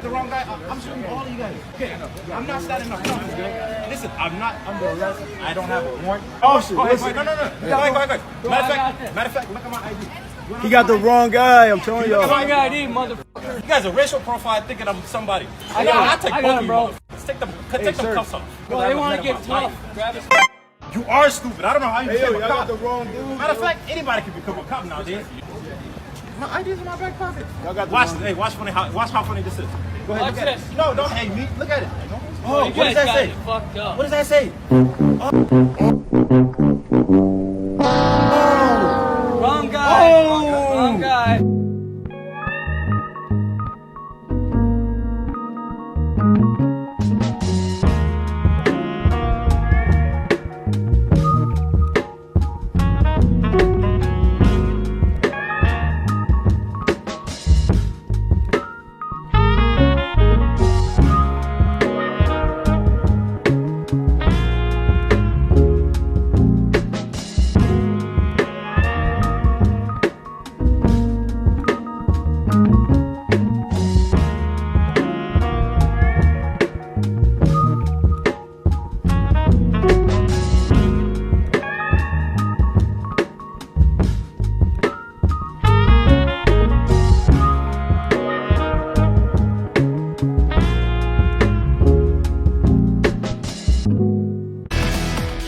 the wrong guy. I'm shooting all of you guys. Okay, I'm not standing up front. Listen, I'm not under arrest. I don't have a warrant. Oh shit! Go ahead. No. Go ahead. Matter of fact, look at my ID. He got the wrong guy. I'm telling y'all. Wrong ID, motherfucker. You guys are racial profile thinking I'm somebody. I take both of you, bro. Take them cuffs off. Well, they want to get tough. You are stupid. I don't know how you became a y'all cop. got the wrong dude. Matter of fact, anybody can become a cop nowadays. My ID's in my back pocket. Y'all got the Watch, wrong hey, watch how funny this is. Go ahead, Watch look at this. it. No, don't hate me. Look at it. Oh, what does that say? Fucked up. What does that say? Wrong guy. Wrong guy.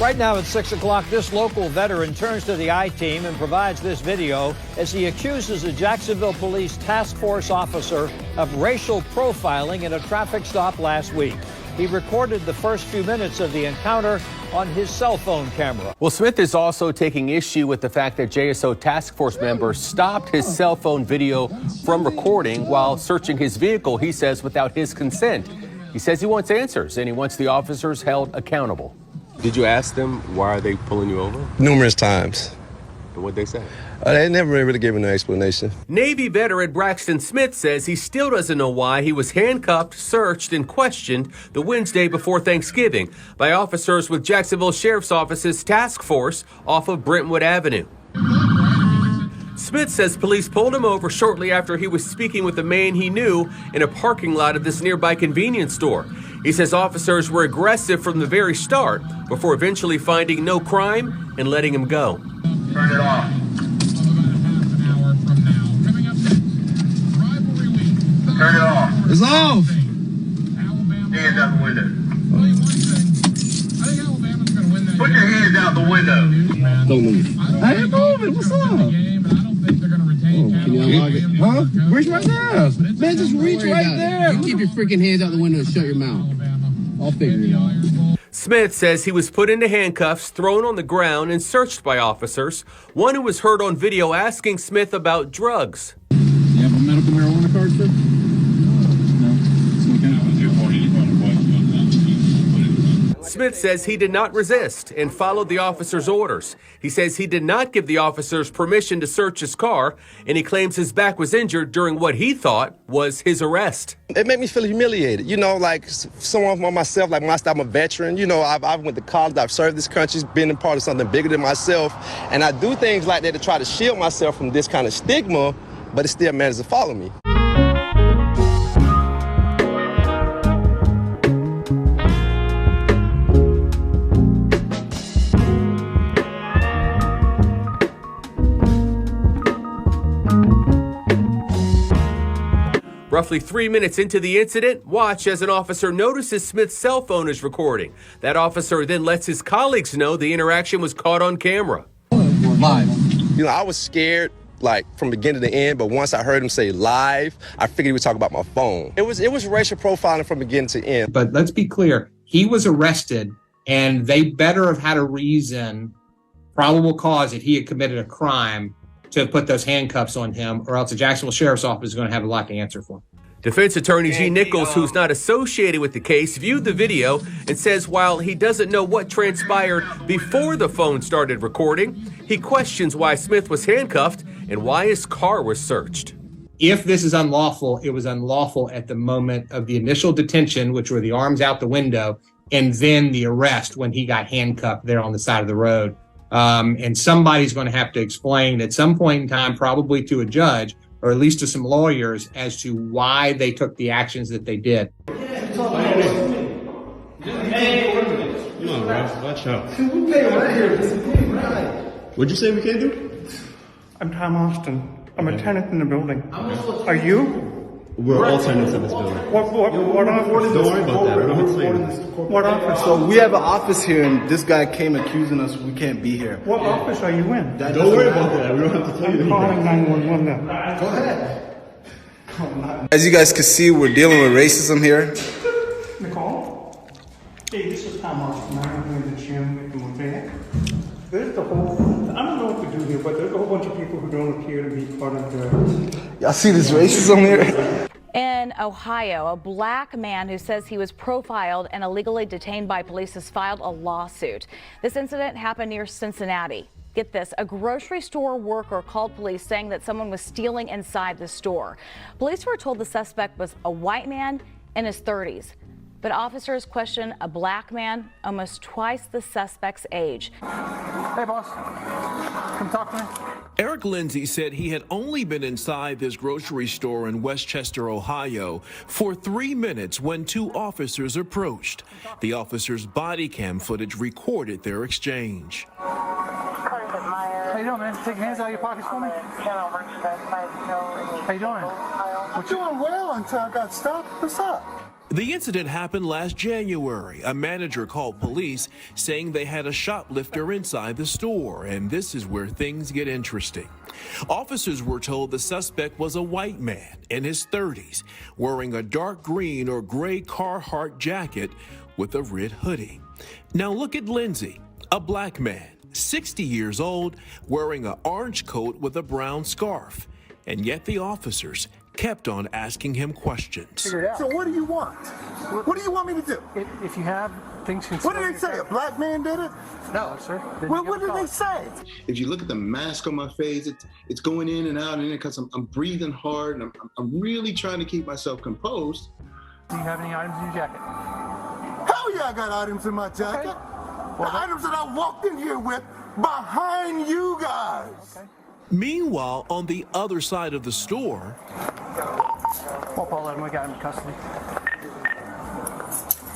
Right now at 6 o'clock, this local veteran turns to the I-Team and provides this video as he accuses a Jacksonville Police Task Force officer of racial profiling in a traffic stop last week. He recorded the first few minutes of the encounter on his cell phone camera. Well, Smith is also taking issue with the fact that JSO task force members stopped his cell phone video from recording while searching his vehicle, he says, without his consent. He says he wants answers and he wants the officers held accountable. Did you ask them why are they pulling you over? Numerous times. And what'd they say? They never really gave me no explanation. Navy veteran Braxton Smith says he still doesn't know why he was handcuffed, searched, and questioned the Wednesday before Thanksgiving by officers with Jacksonville Sheriff's Office's task force off of Brentwood Avenue. Smith says police pulled him over shortly after he was speaking with a man he knew in a parking lot of this nearby convenience store. He says officers were aggressive from the very start before eventually finding no crime and letting him go. Turn it off. Turn it off. It's off. Hands out the window. Put your hands out the window. Don't move. I ain't moving. What's up? Can you unlock it? Huh? Reach right there. Man, just reach right there. You keep your freaking hands out the window and shut your mouth. I'll figure it out. Smith says he was put into handcuffs, thrown on the ground, and searched by officers. One who was heard on video asking Smith about drugs. You have a medical marijuana card, sir? Smith says he did not resist and followed the officer's orders. He says he did not give the officers permission to search his car, and he claims his back was injured during what he thought was his arrest. It made me feel humiliated. You know, like someone like myself, like I'm a veteran. You know, I went to college, I've served this country, been a part of something bigger than myself. And I do things like that to try to shield myself from this kind of stigma, but it still manages to follow me. Roughly 3 minutes into the incident, watch as an officer notices Smith's cell phone is recording. That officer then lets his colleagues know the interaction was caught on camera. Live. You know, I was scared, like, from beginning to end, but once I heard him say live, I figured he was talking about my phone. It was racial profiling from beginning to end. But let's be clear, he was arrested, and they better have had a reason, probable cause that he had committed a crime to put those handcuffs on him, or else the Jacksonville Sheriff's Office is going to have a lot to answer for. Defense attorney G. Nichols, who's not associated with the case, viewed the video and says while he doesn't know what transpired before the phone started recording, he questions why Smith was handcuffed and why his car was searched. If this is unlawful, it was unlawful at the moment of the initial detention, which were the arms out the window, and then the arrest when he got handcuffed there on the side of the road. And somebody's going to have to explain at some point in time, probably to a judge, or at least to some lawyers, as to why they took the actions that they did. No, watch out. What'd you say we can't do? I'm Tom Austin. I'm a tenant in the building. Are you? We're all tenants in this building. What office? Don't worry about that. I don't have to say anything. What office? So we have an office here, and this guy came accusing us we can't be here. What office are you in? Don't worry about that. We don't have to tell you anything. Calling 911 now. Go ahead. As you guys can see, we're dealing with racism here. Nicole? Hey, this is Tom Austin. I'm in the gym at the Mosaic. There's the whole, I don't know what to do here, but there's a whole bunch of people who don't appear to be part of the... Y'all see this racism here? In Ohio, a black man who says he was profiled and illegally detained by police has filed a lawsuit. This incident happened near Cincinnati. Get this, a grocery store worker called police saying that someone was stealing inside the store. Police were told the suspect was a white man in his 30s. But officers question a black man almost twice the suspect's age. Hey, boss. Come talk to me. Eric Lindsay said he had only been inside this grocery store in Westchester, Ohio, for 3 minutes when two officers approached. The officers' body cam footage recorded their exchange. How you doing, man? Take your hands out of your pockets for me. How you doing? I'm doing well until I got stopped. What's up? The incident happened last January. A manager called police saying they had a shoplifter inside the store, and this is where things get interesting. Officers were told the suspect was a white man in his 30s, wearing a dark green or gray Carhartt jacket with a red hoodie. Now look at Lindsay, a black man, 60 years old, wearing an orange coat with a brown scarf, and yet the officers kept on asking him questions. So what do you want? What do you want me to do? If you have things... What did they say? A black man did it? No, sir. What did they say? If you look at the mask on my face, it's going in and out, and because I'm breathing hard, and I'm really trying to keep myself composed. Do you have any items in your jacket? Hell yeah, I got items in my jacket. Okay. Well, the items that I walked in here with behind you guys. Okay. Meanwhile, on the other side of the store... Well, Paul, we got him in custody.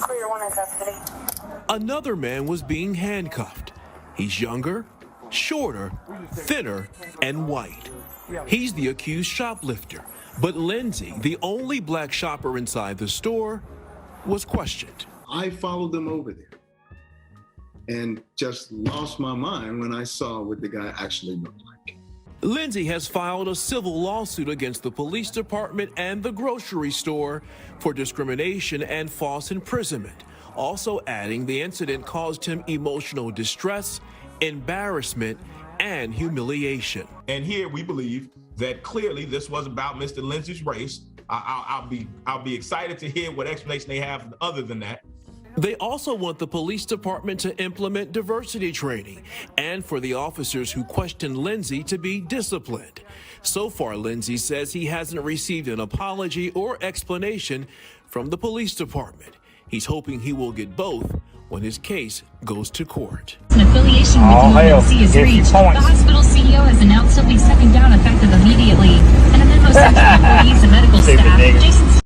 Clear one in custody. Another man was being handcuffed. He's younger, shorter, thinner, and white. He's the accused shoplifter. But Lindsay, the only black shopper inside the store, was questioned. I followed them over there and just lost my mind when I saw what the guy actually looked like. Lindsay has filed a civil lawsuit against the police department and the grocery store for discrimination and false imprisonment, also adding the incident caused him emotional distress, embarrassment, and humiliation. And here we believe that clearly this was about Mr. Lindsay's race. I'll be excited to hear what explanation they have other than that. They also want the police department to implement diversity training and for the officers who questioned Lindsay to be disciplined. So far, Lindsay says he hasn't received an apology or explanation from the police department. He's hoping he will get both when his case goes to court. An affiliation with UNC is reached. The hospital CEO has announced he'll be stepping down effective immediately. And a memo sent to employees and medical staff. Jason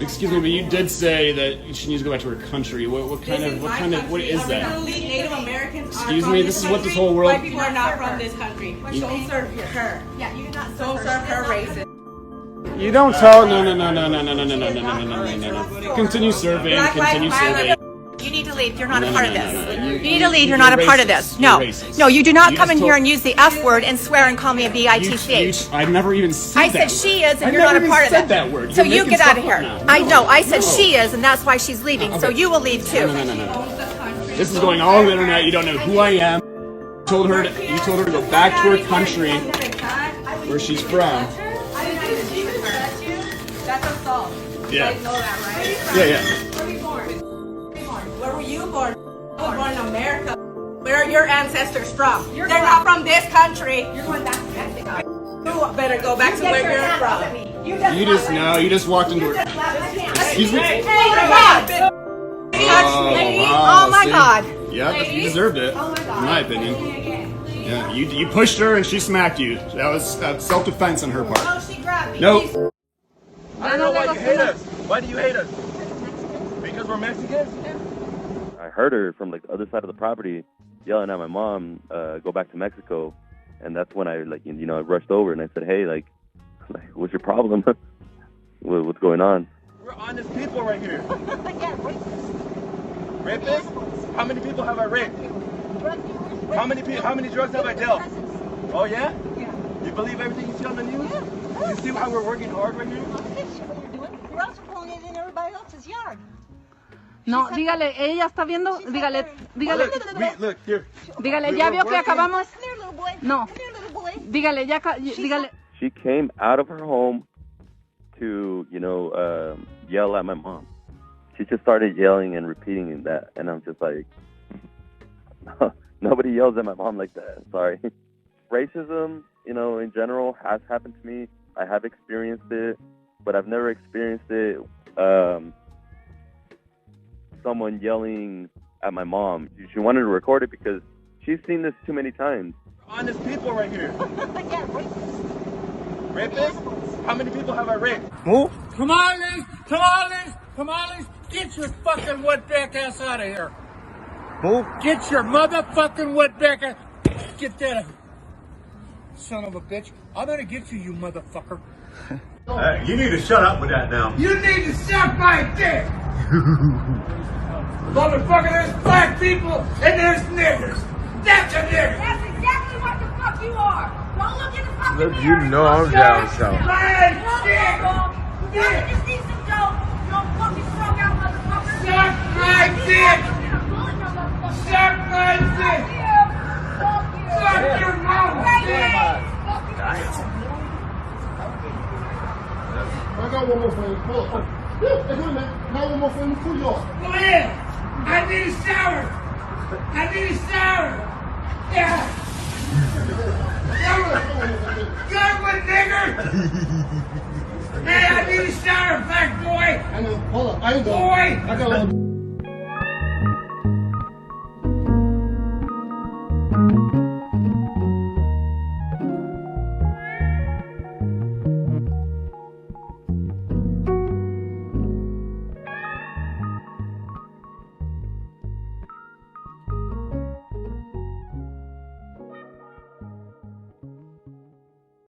Excuse me, but you did say that she needs to go back to her country. What is that? Native Americans Excuse me, this is what this whole world... White people are not from this country. Don't serve her. Yeah, you do not serve her racist. You don't tell... No. Continue serving, continue serving. You You need to leave. You're not a No, part no, of no, this. no, no. You need to leave. You're You're not a part of racist. this. You're No. racist. No, you do not You come just in here told- and use the F word and swear and call me a B-I-T-C-H. I've never even said I that said word. she is, and I've you're not never a part even of said it. that word. So You're you making get out of stuff here. up now. I know. I said No. she is, and that's why she's leaving. So Okay. you will leave too. No. This is going all over the internet. You don't know who I am. You told her to go back to her country where she's from. That's assault. Yeah. You guys know that, right? Yeah. Where were you born? Where were you born? You were born in America. Where are your ancestors from? They're not from this country. You're going back to Mexico. You better go back to where you're from. You just walked into her. Excuse me? Hey, God! Oh my see? God! Yeah, you deserved it. Oh my God. In my opinion. Yeah, you pushed her and she smacked you. That was self-defense on her part. No, she grabbed me. Nope. I don't know why you hate us. Why do you hate us? Because we're Mexicans? I heard her from like the other side of the property yelling at my mom, go back to Mexico. And that's when I I rushed over and I said, hey, like what's your problem? What's going on? We're honest people right here. Rapists? How many people have I raped? How many drugs have I dealt? Oh yeah? You believe everything you see on the news? You see how we're working hard right here? You're also pulling it in everybody else's yard. No, dígale, ella está viendo, dígale, Look, here. dígale, ya vio que acabamos. No, dígale, dígale. She came out of her home to, yell at my mom. She just started yelling and repeating that, and I'm just like, nobody yells at my mom like that. Sorry. Racism, in general, has happened to me. I have experienced it, but I've never experienced it. Someone yelling at my mom. She wanted to record it because she's seen this too many times. Honest people right here. Rapists? How many people have I raped? Move. Tamales, get your fucking wetback ass out of here. Move. Get your motherfucking wetback ass. Get that. Son of a bitch. I'm gonna get you, you motherfucker. You need to shut up with that now. You need to suck my dick. Motherfucker, there's black people and there's niggers. That's a nigger. That's exactly what the fuck you are. Don't look in the fucking Look, mirror. you know I'm down south. You just need some dope. You don't fucking strung out, motherfucker. Suck my dick. Suck my dick. Suck your mama's dick. I got one more for you. Pull up. Hey, wait a minute. I got one more for you. Pull yours. Go ahead. I need a shower. Yeah. Good one, nigger. Hey, I need a shower, black boy. Hold up. I ain't going. Boy. I got one.